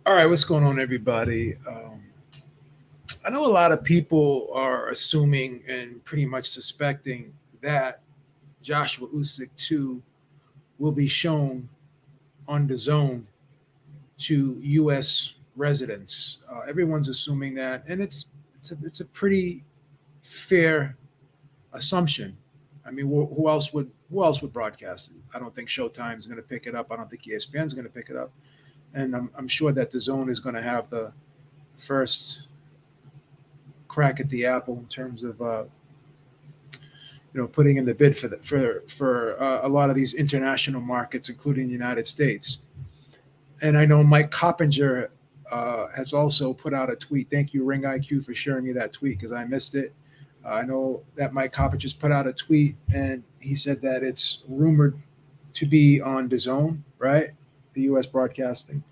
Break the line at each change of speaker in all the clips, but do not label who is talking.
All right, what's going on, everybody? I know a lot of people are assuming and pretty much suspecting that Joshua-Usyk 2 will be shown on the zone to U.S. residents. Everyone's assuming that, and it's a pretty fair assumption. I mean, who else would broadcast it? I don't think Showtime is going to pick it up. I don't think ESPN is going to pick it up, and I'm sure that the zone is going to have the first crack at the apple in terms of putting in the bid for a lot of these international markets, including the United States. And I know Mike Coppinger has also put out a tweet. Thank you, Ring IQ, for sharing me that tweet because I missed it. I know that Mike Coppinger just put out a tweet and he said that it's rumored to be on the zone, right? The U.S. broadcasting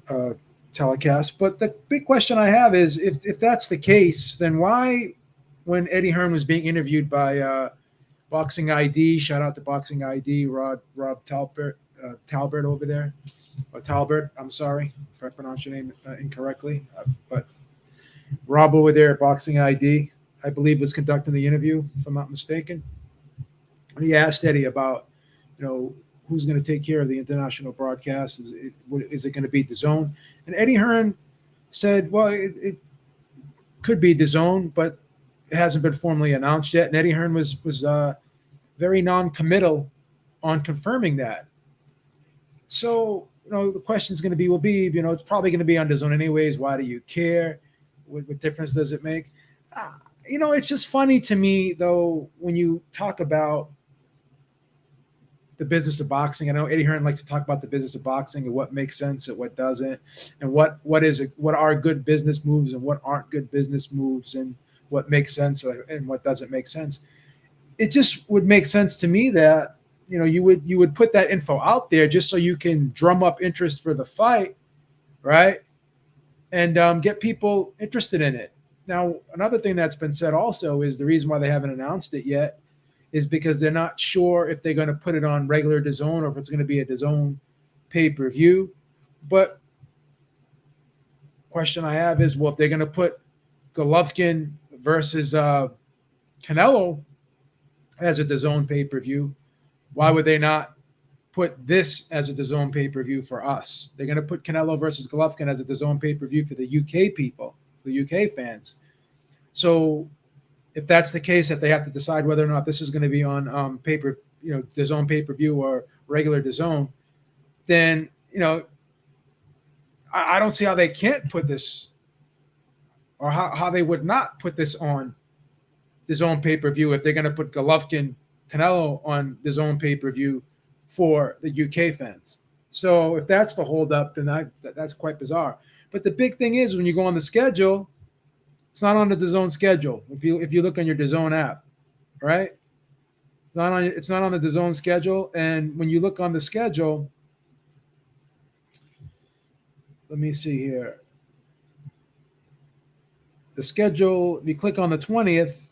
uh, telecast. But the big question I have is if that's the case, then why, when Eddie Hearn was being interviewed by Boxing ID, shout out to Boxing ID, Rob Talbert over there, or Talbert, I'm sorry if I pronounce your name incorrectly, but Rob over there at Boxing ID, I believe, was conducting the interview, if I'm not mistaken. And he asked Eddie about, who's going to take care of the international broadcast? Is it going to be the zone? And Eddie Hearn said, well, it could be the zone, but it hasn't been formally announced yet. And Eddie Hearn was very non-committal on confirming that. So, the question is going to be, it's probably going to be on the zone anyways. Why do you care? What difference does it make? It's just funny to me, though, when you talk about the business of boxing. I know Eddie Hearn likes to talk about the business of boxing and what makes sense and what doesn't, and what are good business moves and what aren't good business moves, and what makes sense and what doesn't make sense. It just would make sense to me that you would put that info out there just so you can drum up interest for the fight, right? And get people interested in it. Now, another thing that's been said also is the reason why they haven't announced it yet is because they're not sure if they're going to put it on regular DAZN or if it's going to be a DAZN pay-per-view. But question I have is, well, if they're going to put Golovkin versus Canelo as a DAZN pay-per-view, why would they not put this as a DAZN pay-per-view for us? They're going to put Canelo versus Golovkin as a DAZN pay-per-view for the UK people, the UK fans. So if that's the case, that they have to decide whether or not this is going to be on DAZN pay-per-view or regular DAZN, then I don't see how they can't put this, or how they would not put this on DAZN pay-per-view if they're going to put Golovkin Canelo on DAZN pay-per-view for the UK fans. So if that's the holdup, then that's quite bizarre. But the big thing is, when you go on the schedule, it's not on the DAZN schedule. If you look on your DAZN app, right? It's not on the DAZN schedule. And when you look on the schedule, let me see here. The schedule, if you click on the 20th,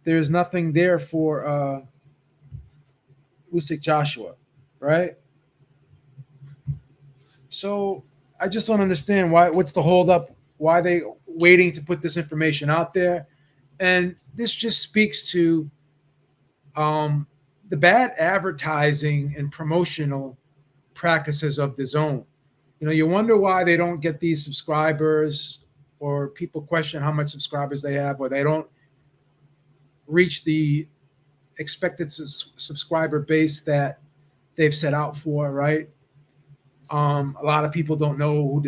there's nothing there for Usyk Joshua, right? So I just don't understand what's the holdup? Why are they waiting to put this information out there? And this just speaks to the bad advertising and promotional practices of DAZN. You wonder why they don't get these subscribers, or people question how much subscribers they have, or they don't reach the expected subscriber base that they've set out for, right? A lot of people don't know what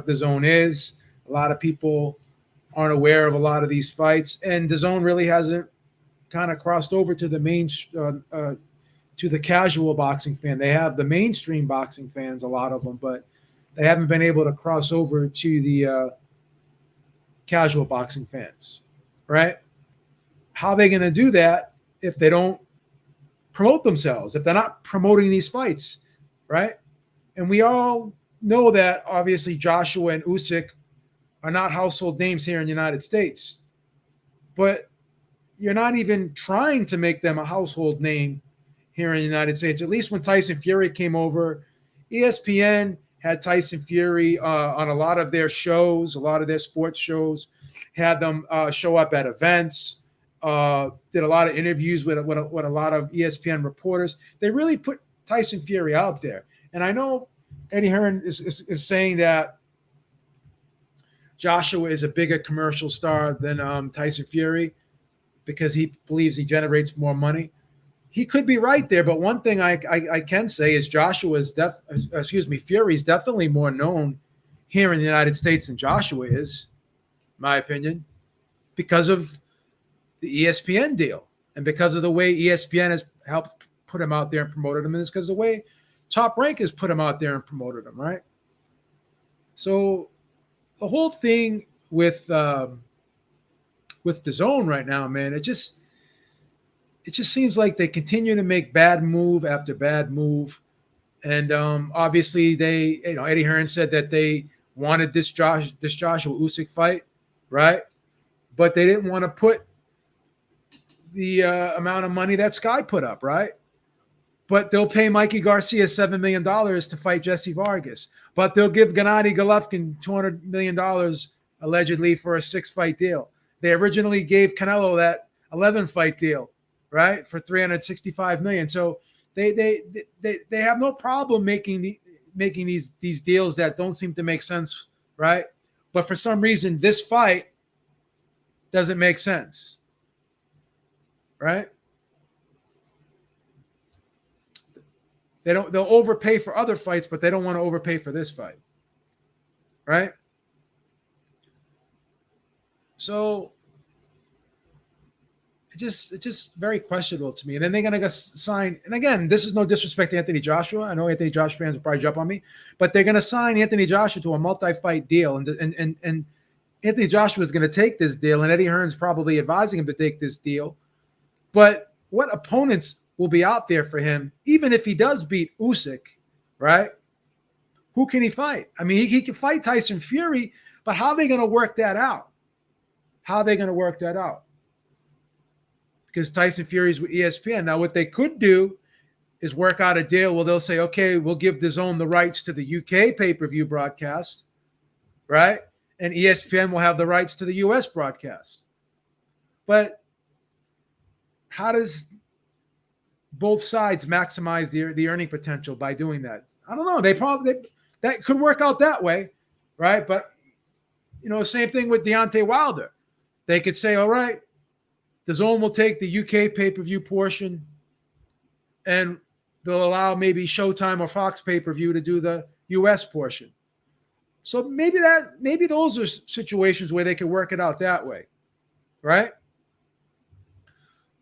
DAZN is. A lot of people aren't aware of a lot of these fights, and DAZN really hasn't kind of crossed over to the to the casual boxing fan. They have the mainstream boxing fans, a lot of them, but they haven't been able to cross over to the casual boxing fans, right? How are they going to do that if they don't promote themselves, if they're not promoting these fights, right? And we all know that, obviously, Joshua and Usyk are not household names here in the United States. But you're not even trying to make them a household name here in the United States. At least when Tyson Fury came over, ESPN had Tyson Fury on a lot of their shows, a lot of their sports shows, had them show up at events, did a lot of interviews with a lot of ESPN reporters. They really put Tyson Fury out there. And I know Eddie Hearn is saying that Joshua is a bigger commercial star than Tyson Fury because he believes he generates more money. He could be right there, but one thing I can say is Fury's definitely more known here in the United States than Joshua is, in my opinion, because of the ESPN deal and because of the way ESPN has helped put him out there and promoted him, and it's because of the way Top Rank has put him out there and promoted him, right? So the whole thing with DAZN right now, man, it just seems like they continue to make bad move after bad move. And obviously Eddie Hearn said that they wanted this Joshua-Usyk fight, right? But they didn't want to put the amount of money that Sky put up, right? But they'll pay Mikey Garcia $7 million to fight Jesse Vargas. But they'll give Gennady Golovkin $200 million allegedly for a 6-fight deal. They originally gave Canelo that 11-fight deal, right, for $365 million. So they have no problem making these deals that don't seem to make sense, right? But for some reason, this fight doesn't make sense, right? They'll overpay for other fights, but they don't want to overpay for this fight, right? So it's just very questionable to me. And then they're going to sign, and again, this is no disrespect to Anthony Joshua. I know Anthony Joshua fans will probably jump on me, but they're going to sign Anthony Joshua to a multi-fight deal, and Anthony Joshua is going to take this deal, and Eddie Hearn's probably advising him to take this deal. But what opponents will be out there for him, even if he does beat Usyk, right? Who can he fight? I mean, he can fight Tyson Fury, but how are they going to work that out? Because Tyson Fury's with ESPN. Now, what they could do is work out a deal where they'll say, okay, we'll give DAZN the rights to the UK pay-per-view broadcast, right? And ESPN will have the rights to the US broadcast. But how does both sides maximize the earning potential by doing that? I don't know. That could work out that way, right? But, same thing with Deontay Wilder. They could say, all right, DAZN will take the UK pay-per-view portion and they'll allow maybe Showtime or Fox pay-per-view to do the US portion. So maybe those are situations where they could work it out that way, right?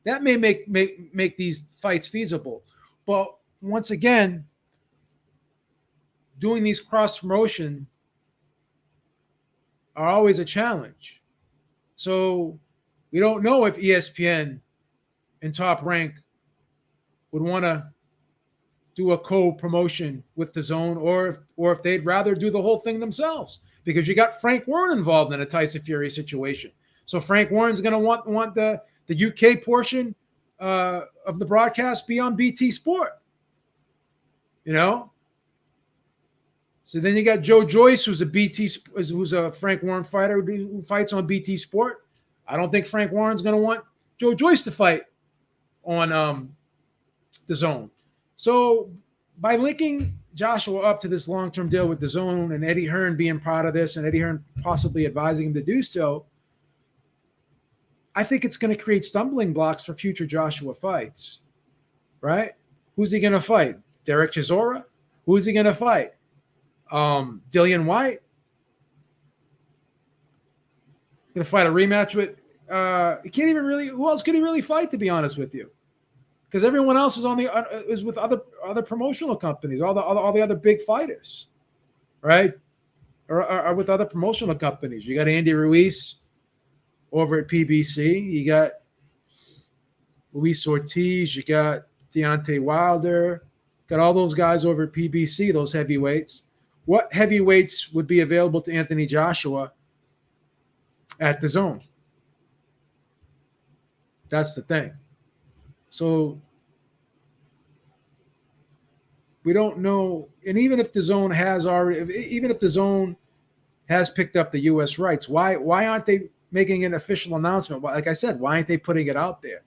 That may make these fights feasible. But once again, doing these cross promotion are always a challenge. So we don't know if ESPN and Top Rank would want to do a co-promotion with DAZN, or if they'd rather do the whole thing themselves, because you got Frank Warren involved in a Tyson Fury situation. So Frank Warren's going to want the UK portion of the broadcast be on BT Sport, So then you got Joe Joyce, who's a Frank Warren fighter who fights on BT Sport. I don't think Frank Warren's going to want Joe Joyce to fight on DAZN. So by linking Joshua up to this long-term deal with DAZN and Eddie Hearn being proud of this and Eddie Hearn possibly advising him to do so, I think it's going to create stumbling blocks for future Joshua fights, right? Who's he going to fight? Derek Chisora? Who's he going to fight? Dillian White? Going to fight a rematch with he can't even really. Who else could he really fight, to be honest with you? Because everyone else is with other promotional companies, all the other big fighters, right? Are with other promotional companies. You got Andy Ruiz over at PBC. You got Luis Ortiz. You got Deontay Wilder. Got all those guys over at PBC. Those heavyweights. What heavyweights would be available to Anthony Joshua at DAZN? That's the thing. So We don't know, and even if the zone has already, even if the zone has picked up the U.S. rights, why aren't they making an official announcement? Like I said, why aren't they putting it out there?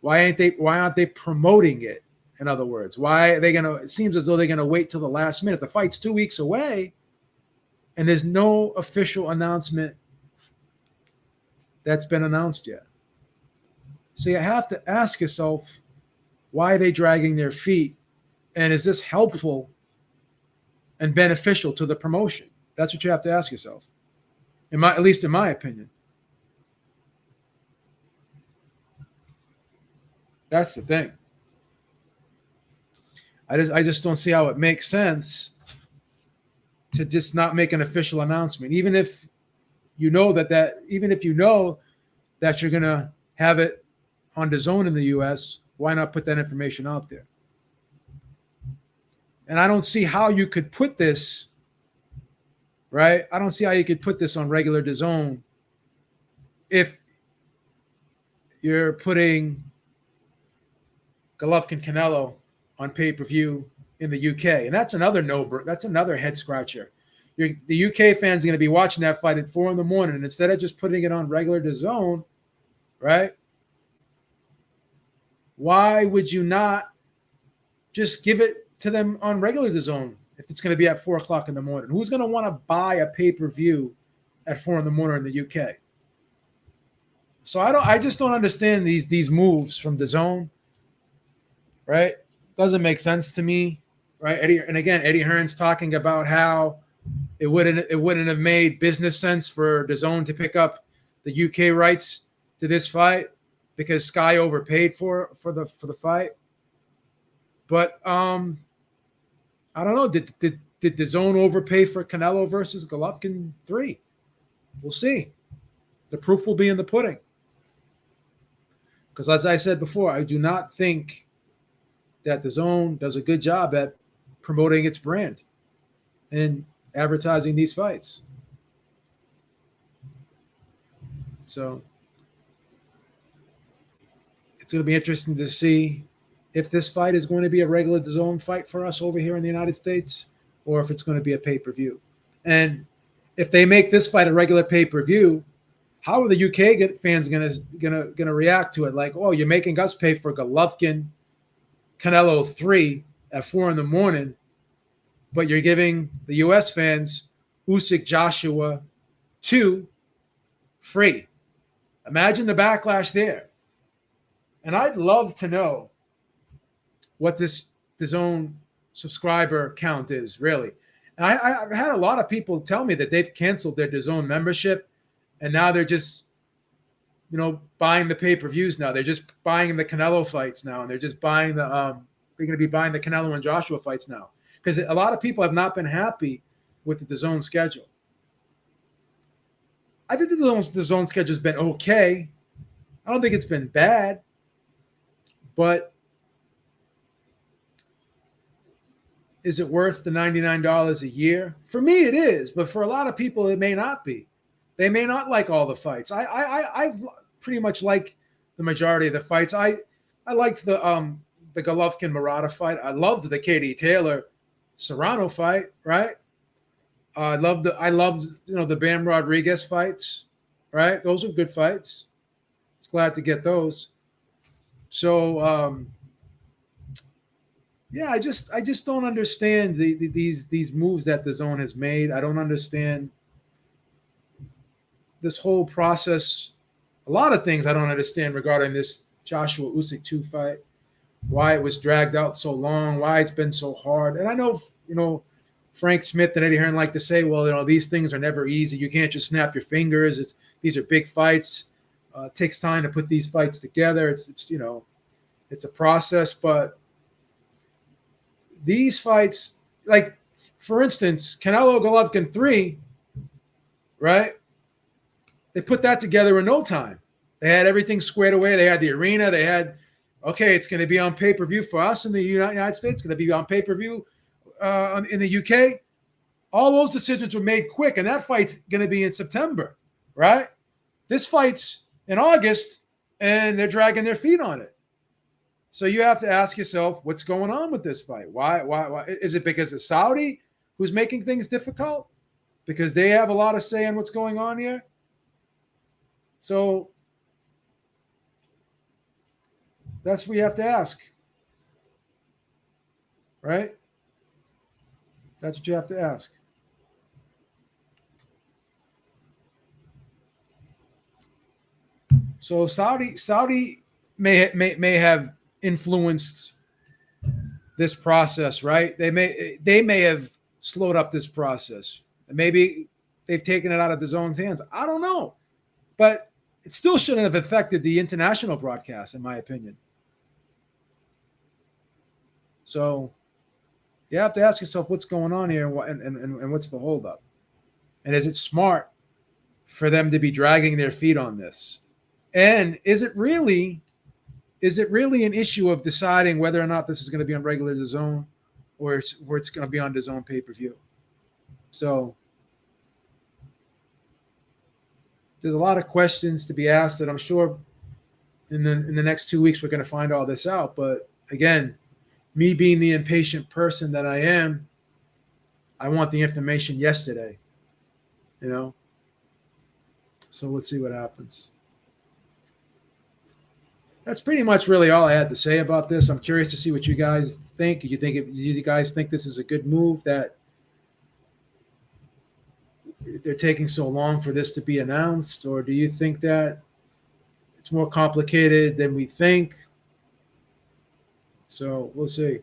Why aren't they promoting it? In other words, why are they gonna? It seems as though they're gonna wait till the last minute. The fight's 2 weeks away, and there's no official announcement that's been announced yet. So you have to ask yourself, why are they dragging their feet? And is this helpful and beneficial to the promotion? That's what you have to ask yourself. At least in my opinion. That's the thing. I just don't see how it makes sense to just not make an official announcement, even if you know that you're gonna have it on the zone in the U.S. Why not put that information out there? And I don't see how you could put this, right? I don't see how you could put this on regular DAZN if you're putting Golovkin Canelo on pay-per-view in the UK. And that's another head scratcher. The UK fans are going to be watching that fight at 4 a.m. and instead of just putting it on regular DAZN, right? Why would you not just give it to them on regular DAZN if it's going to be at 4 o'clock in the morning? Who's going to want to buy a pay-per-view at 4 a.m. in the UK? So I just don't understand these moves from DAZN, right? Doesn't make sense to me, right? Eddie Hearn's talking about how it wouldn't have made business sense for DAZN to pick up the UK rights to this fight because Sky overpaid for the fight. But I don't know. Did DAZN overpay for Canelo versus Golovkin 3? We'll see. The proof will be in the pudding. Because as I said before, I do not think that DAZN does a good job at promoting its brand and advertising these fights. So it's going to be interesting to see if this fight is going to be a regular DAZN fight for us over here in the United States, or if it's going to be a pay-per-view. And if they make this fight a regular pay-per-view, how are the UK fans gonna react to it? Like, oh, you're making us pay for Golovkin Canelo 3 at 4 a.m, but you're giving the US fans Usyk Joshua 2 free. Imagine the backlash there. And I'd love to know what this DAZN subscriber count is, really. And I've had a lot of people tell me that they've canceled their DAZN membership, and now they're just, buying the pay-per-views now. They're just buying the Canelo fights now, and they're just buying they're going to be buying the Canelo and Joshua fights now. Because a lot of people have not been happy with the DAZN schedule. I think the DAZN schedule has been okay. I don't think it's been bad, but is it worth the $99 a year? For me, it is, but for a lot of people, it may not be. They may not like all the fights. I've pretty much liked the majority of the fights. I liked the Golovkin Murata fight. I loved the Katie Taylor Serrano fight. Right. I loved the Bam Rodriguez fights. Right. Those were good fights. It's glad to get those. So yeah, I just don't understand these moves that DAZN has made. I don't understand this whole process. A lot of things I don't understand regarding this Joshua-Usyk 2 fight, why it was dragged out so long, why it's been so hard. And I know, Frank Smith and Eddie Hearn like to say, well, these things are never easy. You can't just snap your fingers. These are big fights. It takes time to put these fights together. It's a process. But these fights, like, for instance, Canelo Golovkin 3, right? They put that together in no time. They had everything squared away. They had the arena. They had, okay, it's going to be on pay-per-view for us in the United States. It's going to be on pay-per-view in the UK. All those decisions were made quick, and that fight's going to be in September, right? This fight's in August, and they're dragging their feet on it. So you have to ask yourself, what's going on with this fight? Why? Is it because of Saudi who's making things difficult? Because they have a lot of say in what's going on here? So that's what you have to ask, right? That's what you have to ask. So Saudi may have influenced this process, right? They may have slowed up this process. Maybe they've taken it out of the zone's hands. I don't know, but it still shouldn't have affected the international broadcast, in my opinion. So you have to ask yourself what's going on here and what's the holdup, and is it smart for them to be dragging their feet on this? And is it really an issue of deciding whether or not this is going to be on regular DAZN or it's going to be on DAZN pay-per-view? So there's a lot of questions to be asked that I'm sure in the next 2 weeks we're going to find all this out. But again, me being the impatient person that I am, I want the information yesterday, So let's see what happens. That's pretty much really all I had to say about this. I'm curious to see what you guys think. Do you guys think this is a good move, that they're taking so long for this to be announced, or do you think that it's more complicated than we think? So we'll see.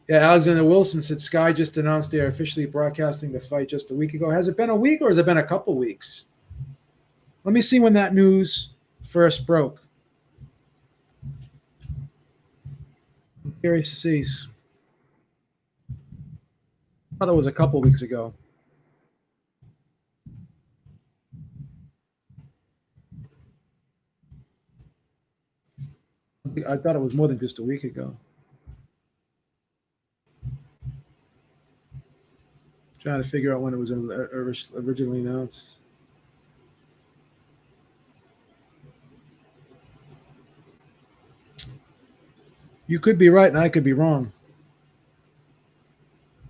Yeah, Alexander Wilson said Sky just announced they are officially broadcasting the fight just a week ago. Has it been a week or has it been a couple weeks? Let me see when that news first broke. I'm curious to see. I thought it was a couple weeks ago. I thought it was more than just a week ago. Trying to figure out when it was originally announced. You could be right and I could be wrong.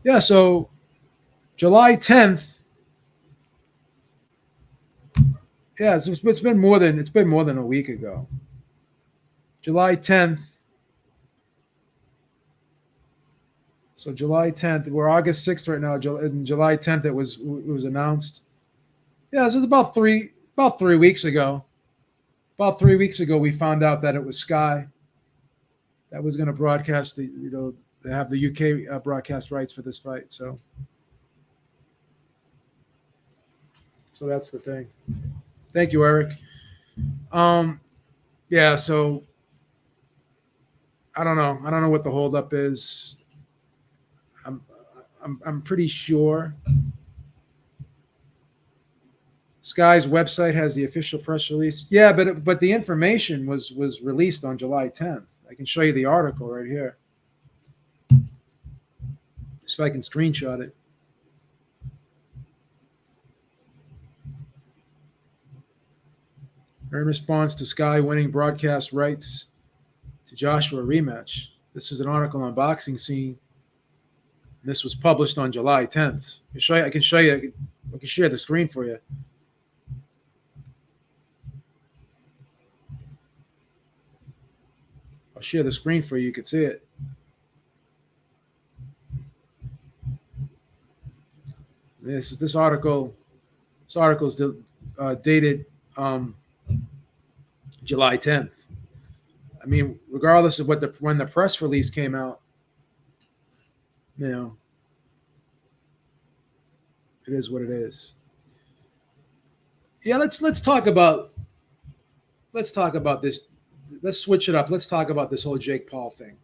Yeah, so July 10th. Yeah, it's been more than a week ago. July 10th. So July 10th, we're August 6th right now. And July 10th, it was announced. Yeah, so it was about three weeks ago. About 3 weeks ago, we found out that it was Sky that was going to broadcast they have the UK broadcast rights for this fight. So that's the thing. Thank you, Eric. Yeah, so I don't know what the holdup is. I'm pretty sure Sky's website has the official press release. Yeah, but the information was released on July 10th. I can show you the article right here. So I can screenshot it. In response to Sky winning broadcast rights to Joshua rematch. This is an article on Boxing Scene. This was published on July 10th. I can share the screen for you. I'll share the screen for you. You can see it. This article is dated July 10th. I mean, regardless of when the press release came out, it is what it is. Yeah, let's talk about this. Let's switch it up. Let's talk about this whole Jake Paul thing.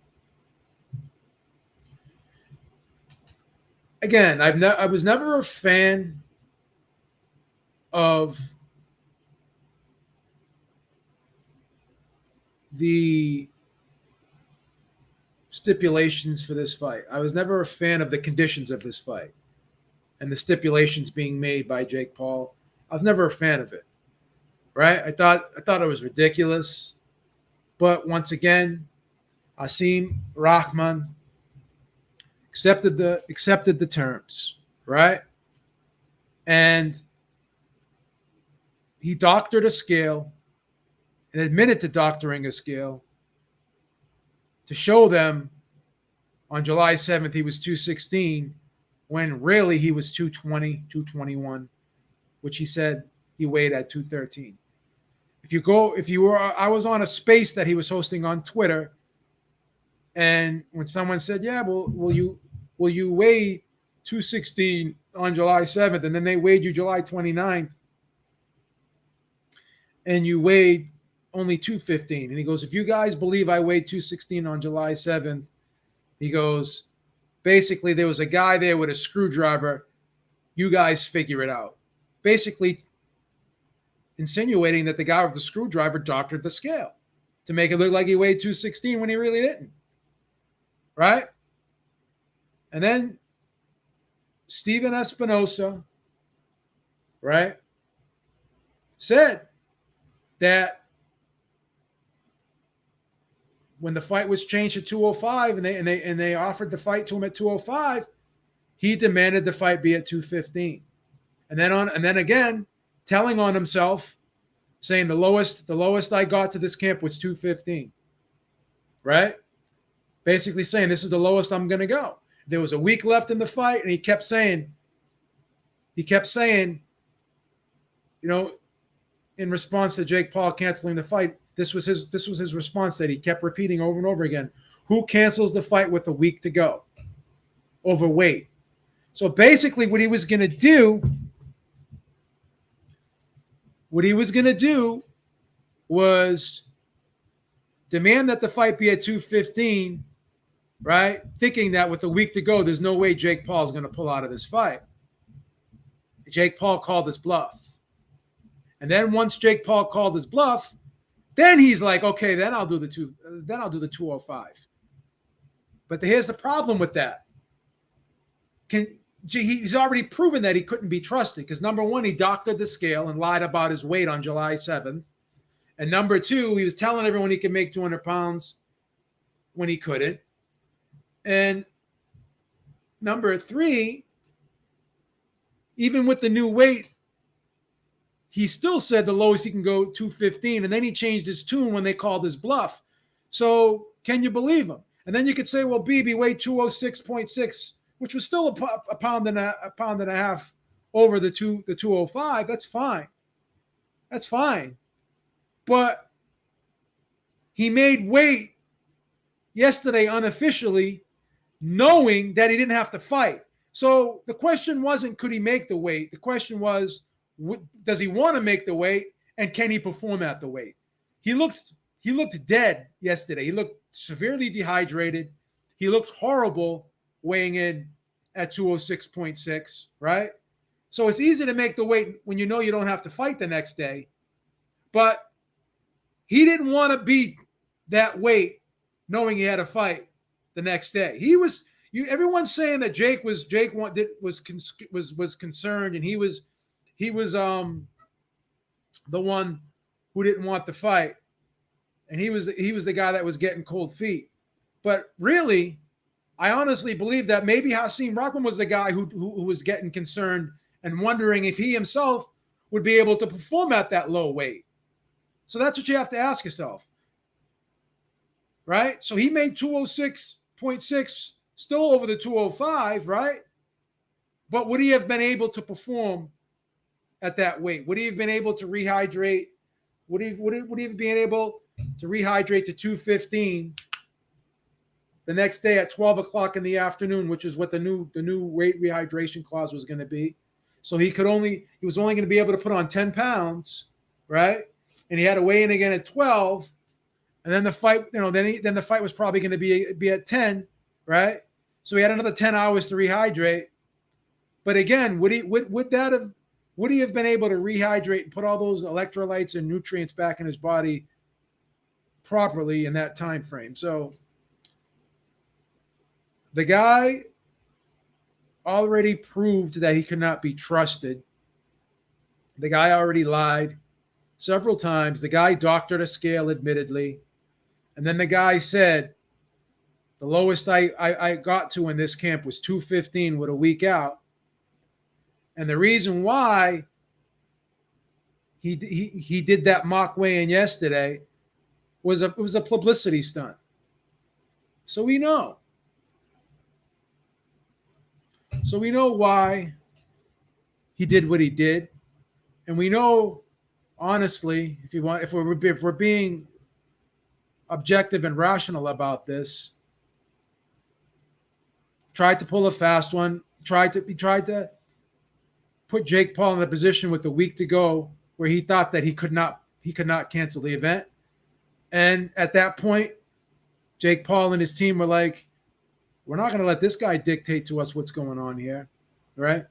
Again, I was never a fan of the stipulations for this fight. I was never a fan of the conditions of this fight and the stipulations being made by Jake Paul. I was never a fan of it. Right? I thought it was ridiculous. But once again, Hasim Rahman accepted the terms, right? And he doctored a scale and admitted to doctoring a scale to show them on July 7th he was 216 when really he was 220, 221, which he said he weighed at 213. I was on a space that he was hosting on Twitter, and when someone said, "Yeah, well, will you weigh 216 on July 7th?" and then they weighed you July 29th, and you weighed only 215, and he goes, "If you guys believe I weighed 216 on July 7th," he goes, "basically there was a guy there with a screwdriver. You guys figure it out." Basically insinuating that the guy with the screwdriver doctored the scale to make it look like he weighed 216 when he really didn't. Right? And then Steven Espinosa, right, said that when the fight was changed to 205 and they offered the fight to him at 205, he demanded the fight be at 215. And then again, telling on himself, saying the lowest I got to this camp was 215. Right? Basically saying this is the lowest I'm going to go. There was a week left in the fight, and he kept saying, you know, in response to Jake Paul canceling the fight, this was his response that he kept repeating over and over again. Who cancels the fight with a week to go? Overweight. So basically what he was going to do was demand that the fight be at 215, right? Thinking that with a week to go, there's no way Jake Paul is going to pull out of this fight. Jake Paul called his bluff. And then once Jake Paul called his bluff, then he's like, okay, then I'll do the 205. But here's the problem with that. He's already proven that he couldn't be trusted because, number one, he doctored the scale and lied about his weight on July 7th. And number two, he was telling everyone he could make 200 pounds when he couldn't. And number three, even with the new weight, he still said the lowest he can go 215, and then he changed his tune when they called his bluff. So can you believe him? And then you could say, well, BB weighed 206.6, which was still a pound and a half over the 205. That's fine. That's fine. But he made weight yesterday unofficially, knowing that he didn't have to fight. So the question wasn't, could he make the weight? The question was, does he want to make the weight, and can he perform at the weight? He looked dead yesterday. He looked severely dehydrated. He looked horrible weighing in at 206.6, right? So it's easy to make the weight when you know you don't have to fight the next day. But he didn't want to beat that weight knowing he had to fight the next day. Everyone's saying that Jake was concerned, and he was the one who didn't want the fight, and he was the guy that was getting cold feet. But really, I honestly believe that maybe Hasim Rahman was the guy who was getting concerned and wondering if he himself would be able to perform at that low weight. So that's what you have to ask yourself, right? So he made 206.6, still over the 205, right? But would he have been able to perform at that weight? Would he have been able to rehydrate? Would he have been able to rehydrate to 215 the next day at 12 o'clock in the afternoon, which is what the new weight rehydration clause was going to be? So he was only going to be able to put on 10 pounds, right? And he had to weigh in again at 12, and then the fight, then the fight was probably going to be at 10, right? So he had another 10 hours to rehydrate. But again, would he have been able to rehydrate and put all those electrolytes and nutrients back in his body properly in that time frame? So the guy already proved that he could not be trusted. The guy already lied several times. The guy doctored a scale, admittedly. And then the guy said The lowest I got to in this camp was 215 with a week out. And the reason why he did that mock weigh-in yesterday was it was a publicity stunt. So we know. So we know why he did what he did. And we know, honestly, if we're being objective and rational about this, tried to pull a fast one, he tried to put Jake Paul in a position with a week to go where he thought that he could not cancel the event. And at that point, Jake Paul and his team were like, we're not going to let this guy dictate to us what's going on here, right?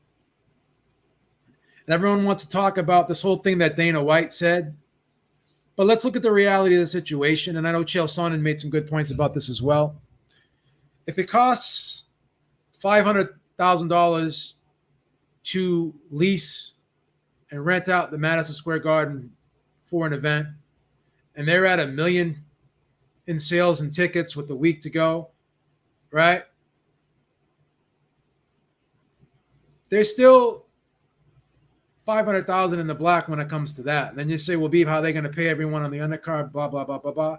And everyone wants to talk about this whole thing that Dana White said. But let's look at the reality of the situation. And I know Chael Sonnen made some good points about this as well. If it costs $500,000 to lease and rent out the Madison Square Garden for an event, and they're at $1 million in sales and tickets with a week to go, right? They're still $500,000 in the black when it comes to that. And then you say, well, Beeb, how are they going to pay everyone on the undercard? Blah, blah, blah, blah, blah.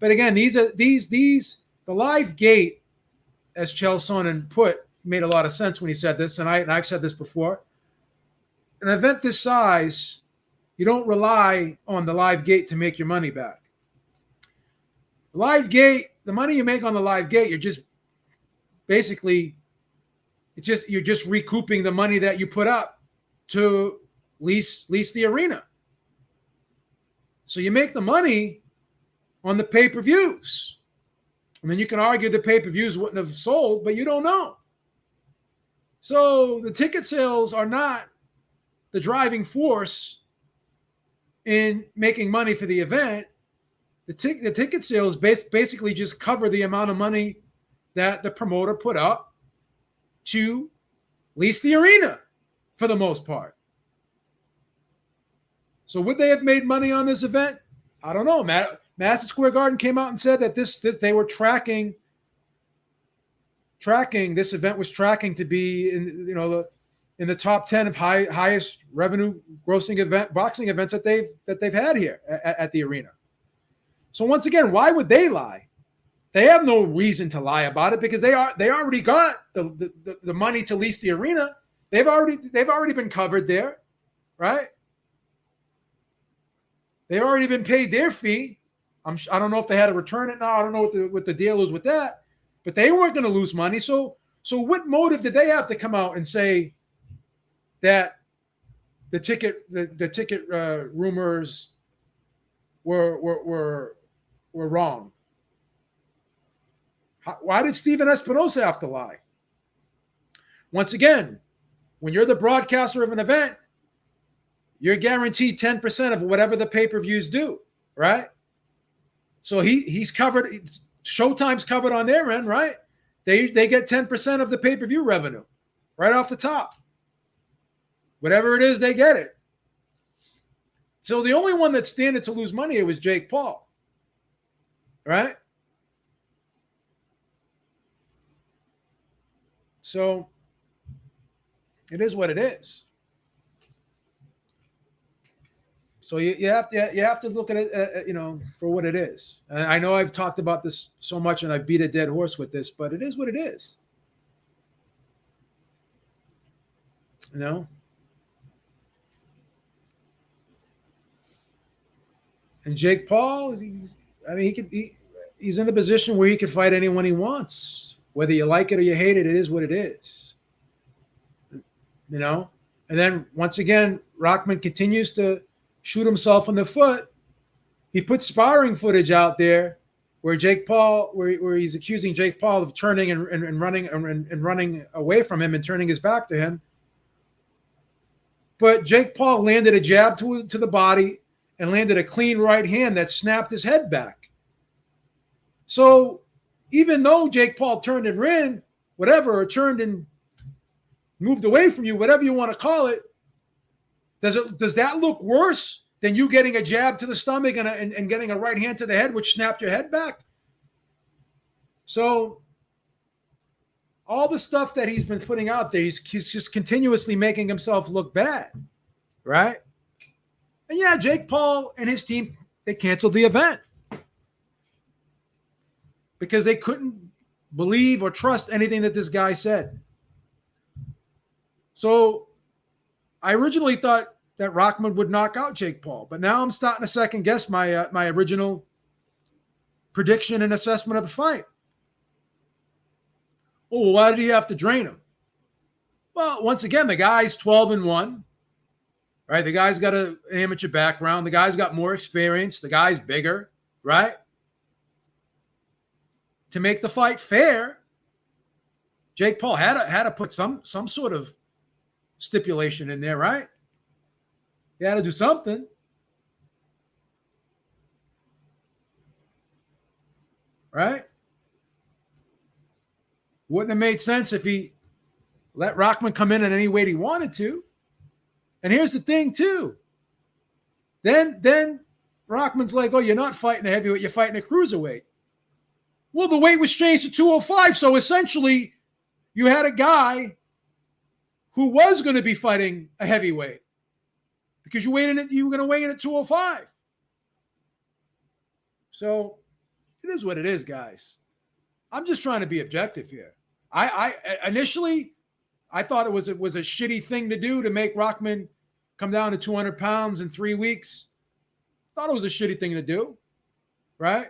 But again, the live gate, as Chael Sonnen put, made a lot of sense when he said this, and I've said this before. An event this size, you don't rely on the live gate to make your money back. Live gate, the money you make on the live gate, you're just recouping the money that you put up to lease the arena. So you make the money on the pay-per-views. And then you can argue the pay-per-views wouldn't have sold, but you don't know. So the ticket sales are not the driving force in making money for the event. The ticket sales basically just cover the amount of money that the promoter put up to lease the arena for the most part. So would they have made money on this event? I don't know. Madison Square Garden came out and said that this they were tracking this event was tracking to be in the top 10 of highest revenue grossing boxing events that they've had here at the arena. So once again, why would they lie? They have no reason to lie about it because they already got the money to lease the arena. They've already been covered there, right? They've already been paid their fee. I don't know if they had to return it now. I don't know what the deal is with that, but they weren't going to lose money. So what motive did they have to come out and say that the ticket rumors were wrong? Why did Steven Espinosa have to lie? Once again, when you're the broadcaster of an event, you're guaranteed 10% of whatever the pay-per-views do, right? So he's covered. Showtime's covered on their end, right? They get 10% of the pay-per-view revenue right off the top. Whatever it is, they get it. So the only one that standed to lose money was Jake Paul, right? So it is what it is. So you have to look at it, for what it is. And I know I've talked about this so much, and I've beat a dead horse with this, but it is what it is. And Jake Paul, he's in a position where he can fight anyone he wants, whether you like it or you hate it. It is what it is. And then once again, Rahman continues to shoot himself in the foot. He put sparring footage out there where Jake Paul, where he's accusing Jake Paul of turning and running away from him and turning his back to him. But Jake Paul landed a jab to the body and landed a clean right hand that snapped his head back. So even though Jake Paul turned and ran, whatever, or turned and moved away from you, whatever you want to call it, does that look worse than you getting a jab to the stomach and getting a right hand to the head, which snapped your head back? So all the stuff that he's been putting out there, he's just continuously making himself look bad, right? And yeah, Jake Paul and his team, they canceled the event because they couldn't believe or trust anything that this guy said. So I originally thought that Rahman would knock out Jake Paul, but now I'm starting to second guess my original prediction and assessment of the fight. Oh, why did he have to drain him? Well, once again, the guy's 12-1, right? The guy's got an amateur background. The guy's got more experience. The guy's bigger, right? To make the fight fair, Jake Paul had to put some sort of stipulation in there, right? He had to do something. Right? Wouldn't have made sense if he let Rahman come in any weight he wanted to. And here's the thing, too. Then Rahman's like, oh, you're not fighting a heavyweight, you're fighting a cruiserweight. Well, the weight was changed to 205. So essentially, you had a guy who was going to be fighting a heavyweight because you were going to weigh in at 205. So it is what it is, guys. I'm just trying to be objective here. I initially thought it was a shitty thing to do to make Rahman come down to 200 pounds in 3 weeks. Thought it was a shitty thing to do, right?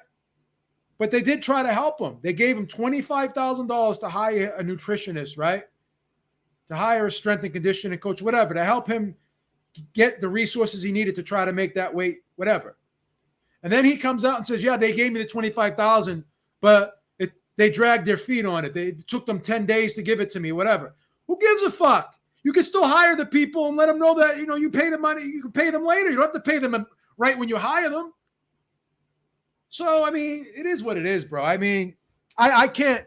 But they did try to help him. They gave him $25,000 to hire a nutritionist, right? To hire a strength and conditioning coach, whatever, to help him get the resources he needed to try to make that weight, whatever. And then he comes out and says, yeah, they gave me the $25,000, but they dragged their feet on it. It took them 10 days to give it to me, whatever. Who gives a fuck? You can still hire the people and let them know that, you pay the money. You can pay them later. You don't have to pay them right when you hire them. So, I mean, it is what it is, bro. I mean, I can't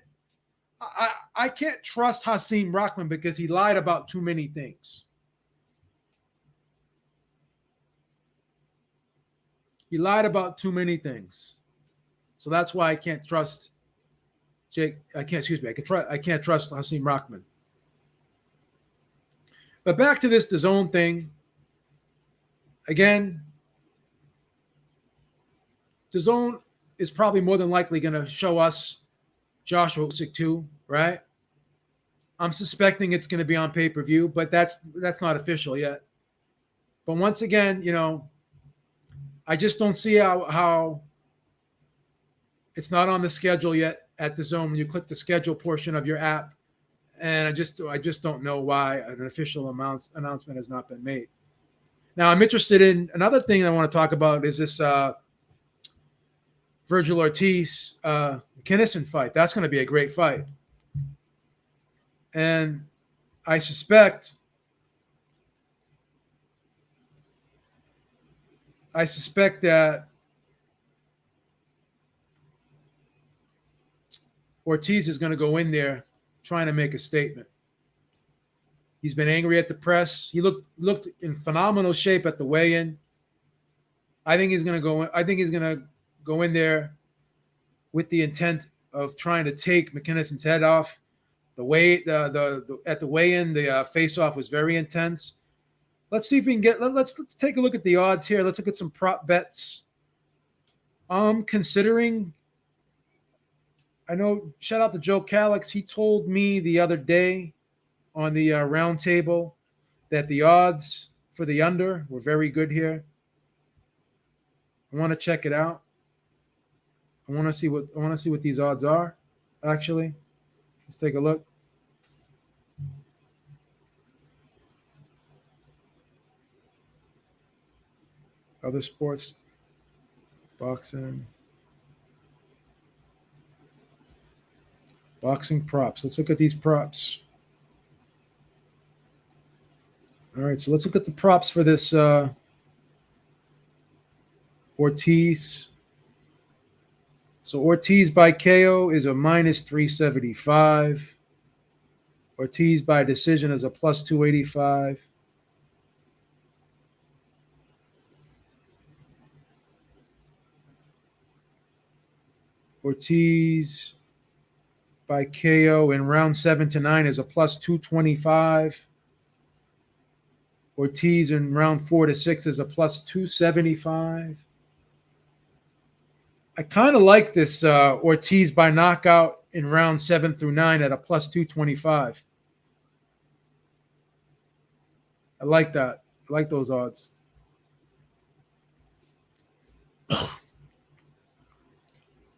trust Hasim Rahman because he lied about too many things. He lied about too many things. So that's why I can't trust I can't trust Hasim Rahman. But back to this DAZN thing. Again, DAZN is probably more than likely going to show us Joshua-Usyk 2, right? I'm suspecting it's going to be on pay-per-view, but that's not official yet. But once again, I just don't see how it's not on the schedule yet at DAZN when you click the schedule portion of your app. And I just don't know why an official announcement has not been made. Now, I'm interested in another thing I want to talk about is this Vergil Ortiz McKinson fight. That's going to be a great fight. And I suspect that Ortiz is going to go in there trying to make a statement. He's been angry at the press. He looked in phenomenal shape at the weigh-in. I think he's going to go in there with the intent of trying to take McKinson's head off. At the weigh-in, the face-off was very intense. Let's see if we can get. Let's take a look at the odds here. Let's look at some prop bets. Considering, I know. Shout out to Joe Calix. He told me the other day on the round table that the odds for the under were very good here. I want to check it out. I want to see what these odds are. Actually, let's take a look. Other sports, boxing props. Let's look at these props. All right, so let's look at the props for this Ortiz. So Ortiz by KO is a minus 375. Ortiz by decision is a plus 285. Ortiz by KO in round 7 to 9 is a plus 225. Ortiz in round 4 to 6 is a plus 275. I kind of like this Ortiz by knockout in round 7 through 9 at a plus 225. I like that. I like those odds.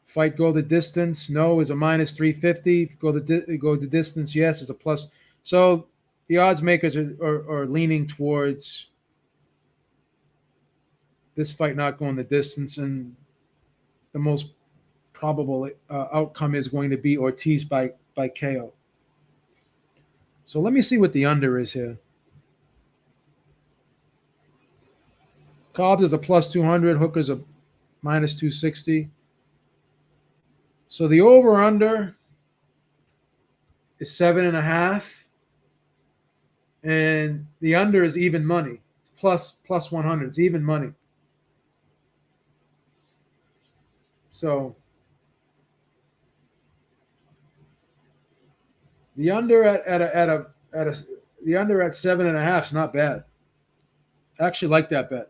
Fight go the distance? No, is a minus 350. Go the distance? Yes, is a plus. So the odds makers are leaning towards this fight not going the distance, and the most probable outcome is going to be Ortiz by KO. So let me see what the under is here. Cobbs is a plus 200. Hooker's a minus 260. So the over-under is 7.5. And the under is even money. It's plus 100. It's even money. So the under the under at 7.5 is not bad. I actually like that bet.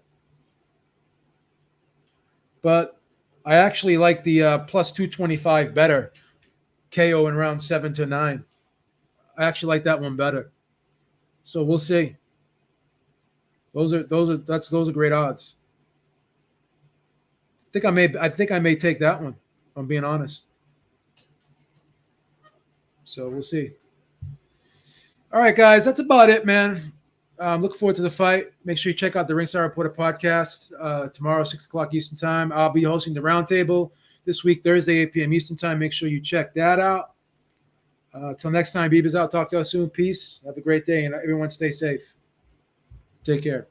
But I actually like the plus 225 better. KO in round 7 to 9. I actually like that one better. So we'll see. Those are great odds. I think I may take that one, if I'm being honest. So we'll see. All right, guys, that's about it, man. Looking forward to the fight. Make sure you check out the Ringside Reporter podcast tomorrow, 6 o'clock Eastern Time. I'll be hosting the roundtable this week, Thursday, 8 p.m. Eastern Time. Make sure you check that out. Till next time, Beaver's out. Talk to us soon. Peace. Have a great day, and everyone stay safe. Take care.